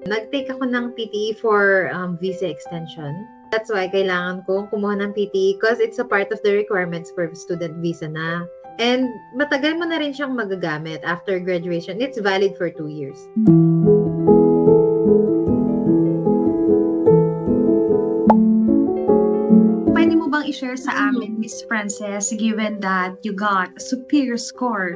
Nag-take ako ng PTE for visa extension. That's why kailangan kong kumuha ng PTE because it's a part of the requirements for student visa na. And matagal mo na rin siyang magagamit after graduation. It's valid for 2 years. Pwede mo bang i-share sa amin, Miss Frances, given that you got a superior score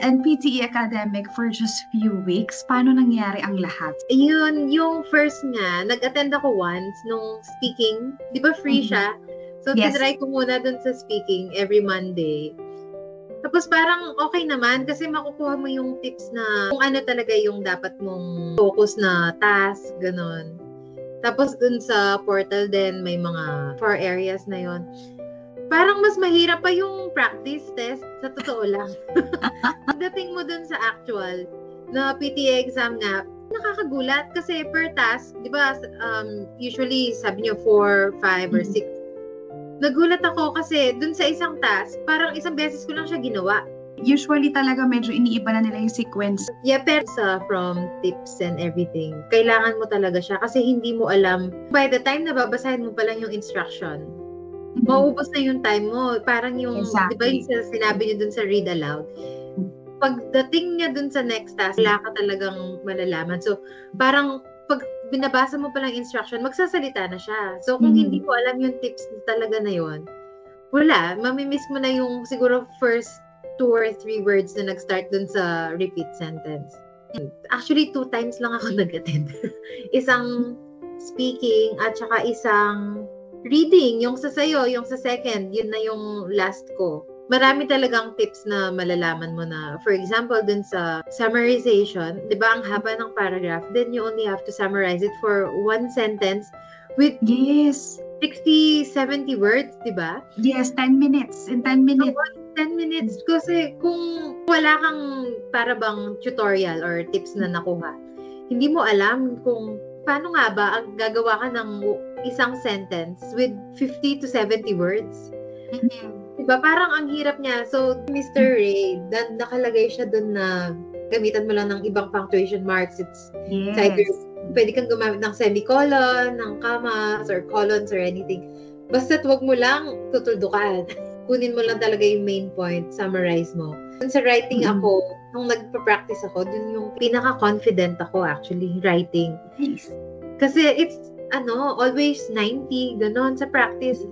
and PTE academic for just few weeks, paano nangyari ang lahat? Yun, yung first nga, nag-attend ako once nung speaking. Di ba free siya? So, Yes. tinry ko muna dun sa speaking every Monday. Tapos parang okay naman kasi makukuha mo yung tips na kung ano talaga yung dapat mong focus na task, ganun. Tapos dun sa portal din, may mga 4 areas na yon. Parang mas mahirap pa yung practice test, sa totoo lang. Pagdating mo dun sa actual na PTA exam nga, nakakagulat kasi per task, di ba, usually sabi nyo 4, 5, or 6. Nagulat ako kasi dun sa isang task, parang isang beses ko lang siya ginawa. Usually talaga medyo iniiba na nila yung sequence. Yeah, pero from tips and everything, kailangan mo talaga siya kasi hindi mo alam. By the time na babasahin mo pa lang yung instruction, maubos na yung time mo. Parang yung, Exactly. di ba yung sinabi niyo dun sa read aloud? Pagdating niya dun sa next task, wala ka talagang malalaman. So, parang pag binabasa mo pa lang instruction, magsasalita na siya. So, kung hindi mo alam yung tips talaga na yon, wala. Mamimiss mo na yung siguro first 2 or 3 words na nag-start dun sa repeat sentence. Actually, 2 times lang ako nag-attend. Isang speaking at saka isang reading. Yung sa sayo, yung sa second, yun na yung last ko. Marami talagang tips na malalaman mo na. For example, dun sa summarization, di ba ang haba ng paragraph, then you only have to summarize it for 1 sentence with Yes. 60, 70 words, di ba? Yes, 10 minutes. In 10 minutes. 10 minutes. Kasi kung wala kang para bang tutorial or tips na nakuha, hindi mo alam kung paano nga ba ang gagawa ka ng isang sentence with 50 to 70 words. Diba? Parang ang hirap niya. So, Mr. Ray, nakalagay siya dun na gamitan mo lang ng ibang punctuation marks. It's either pwede kang gumamit ng semicolon, ng commas, or colons, or anything. Basta't wag mo lang tutuldukan. Kunin mo lang talaga yung main point, summarize mo. Dun sa writing ako, nung nagpa-practice ako, dun yung pinaka-confident ako actually, writing. Yes. Kasi it's, always 90, ganon sa practice.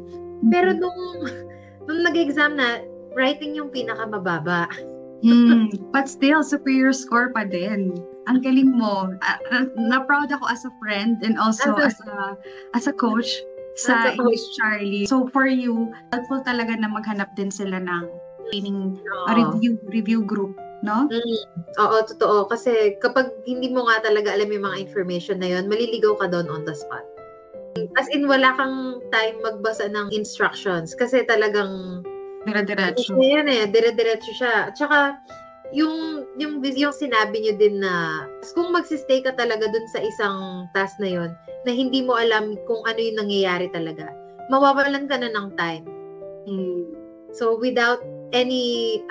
Pero nung nag-exam na, writing yung pinaka-mababa. But still, superior score pa din. Ang galing mo. Na-proud ako as a friend and also as a coach sa English Charlie. So for you, helpful talaga na maghanap din sila ng training review group, no? Oo, totoo. Kasi kapag hindi mo nga talaga alam yung mga information na yun, maliligaw ka doon on the spot. As in, wala kang time magbasa ng instructions kasi talagang Dire-diretso. Yan dire-diretso siya. Tsaka, yung sinabi niyo din na kung magsistay ka talaga dun sa isang task na yon na hindi mo alam kung ano yung nangyayari talaga, mawawalan ka na ng time. So, without any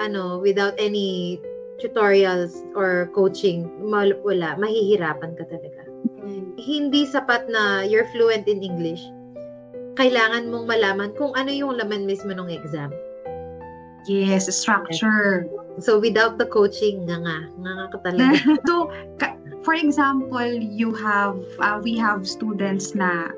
tutorials or coaching, wala, mahihirapan ka talaga. Hindi sapat na you're fluent in English. Kailangan mong malaman kung ano yung laman mismo ng exam. Yes, structure. So, without the coaching, nga ka talaga. So, for example, we have students na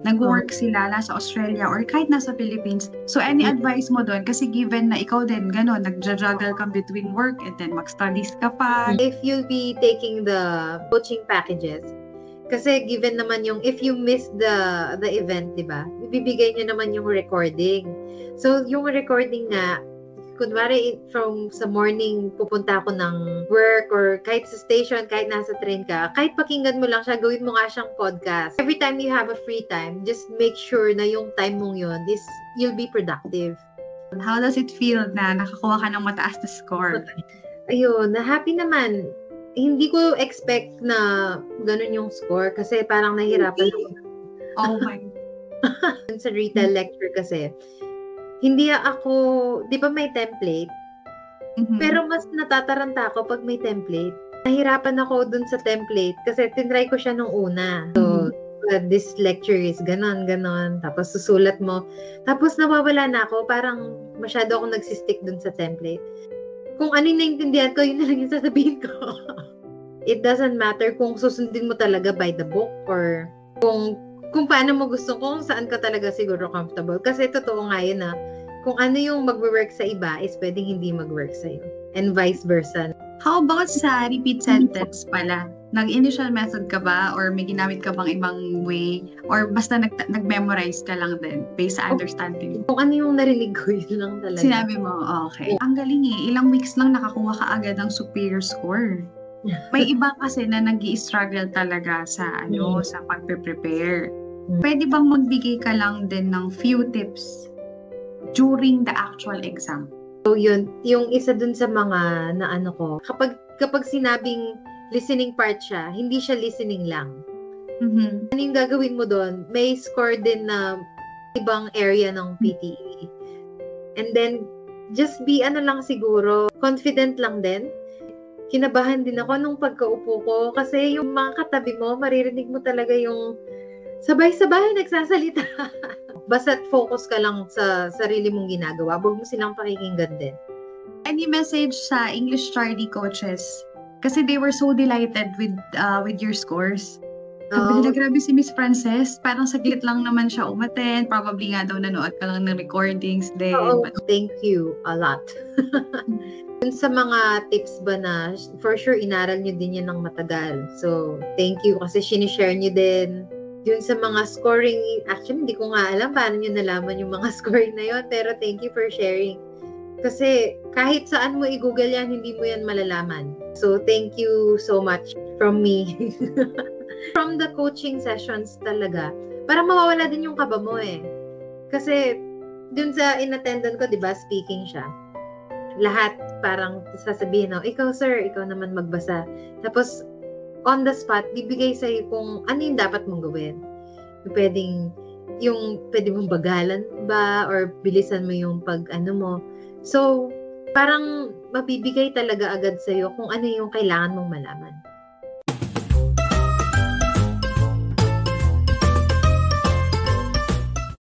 nag-work sila nasa Australia or kahit nasa Philippines. So, any advice mo doon? Kasi given na ikaw din, gano'n, nag-juggle ka between work and then mag-studies ka pa. If you'll be taking the coaching packages, kasi given naman yung, if you miss the event, diba? Ibibigay nyo naman yung recording. So, yung recording nga, kunwari from sa morning pupunta ako ng work or kahit sa station, kahit nasa train ka, kahit pakinggan mo lang siya, gawin mo nga siyang podcast. Every time you have a free time, just make sure na yung time mong yun is you'll be productive. How does it feel na nakakuha ka ng mataas na score? Ayun, happy naman. Hindi ko expect na ganun yung score kasi parang nahihirapan ako. Oh my. Sa retail lecture kasi, hindi ako, di ba may template? Pero mas natataranta ako pag may template. nahirapan ako dun sa template kasi tinry ko siya nung una. So, this lecture is ganon. Tapos susulat mo. Tapos nawawala na ako. Parang masyado ako nagsistick dun sa template. Kung ano yung naintindihan ko, yun na lang yung sasabihin ko. It doesn't matter kung susundin mo talaga by the book or kung paano mo gusto, kung saan ka talaga siguro comfortable. Kasi totoo nga yun na kung ano yung mag-work sa iba is pwedeng hindi mag-work sa'yo. And vice versa. How about sa repeat sentence pala? Nag-initial method ka ba? Or may ginamit ka bang ibang way? Or basta nag-memorize ka lang din based sa understanding? Kung ano yung narinig ko, yun lang talaga. Sinabi mo, okay. Ang galing Ilang weeks lang nakakuha ka agad ng superior score. May iba kasi na nag-i-struggle talaga sa sa pagpe-prepare. Pwede bang magbigay ka lang din ng few tips during the actual exam? So yun, yung isa dun sa mga ko, kapag sinabing listening part siya, hindi siya listening lang. Ano yung gagawin mo dun? May score din na ibang area ng PTE. And then, just be lang siguro, confident lang din. Kinabahan din ako nung pagkaupo ko kasi yung mga katabi mo, maririnig mo talaga yung sabay-sabay nagsasalita. Basta't focus ka lang sa sarili mong ginagawa. Huwag mo silang pakikinggan din. Any message sa English Charlie coaches? Kasi they were so delighted with your scores. Sabi nila, grabe si Miss Frances. Parang saglit lang naman siya umattend. Probably nga daw nanood ka lang ng recordings din. Thank you a lot. Sa mga tips ba na, for sure, inaral nyo din yan ng matagal. So, thank you kasi sinishare nyo din. Yun sa mga scoring, actually, hindi ko nga alam paano nyo nalaman yung mga scoring na yun. Pero thank you for sharing. Kasi kahit saan mo i-google yan, hindi mo yan malalaman. So, thank you so much from me. From the coaching sessions talaga, para mawawala din yung kaba mo Kasi, dun sa in-attendan ko, di ba, speaking siya. Lahat parang sasabihin, ikaw sir, ikaw naman magbasa. Tapos, on the spot, bibigay sa'yo kung ano yung dapat mong gawin. Yung pwede mong bagalan ba, or bilisan mo yung mo. So, parang mabibigay talaga agad sa'yo kung ano yung kailangan mong malaman.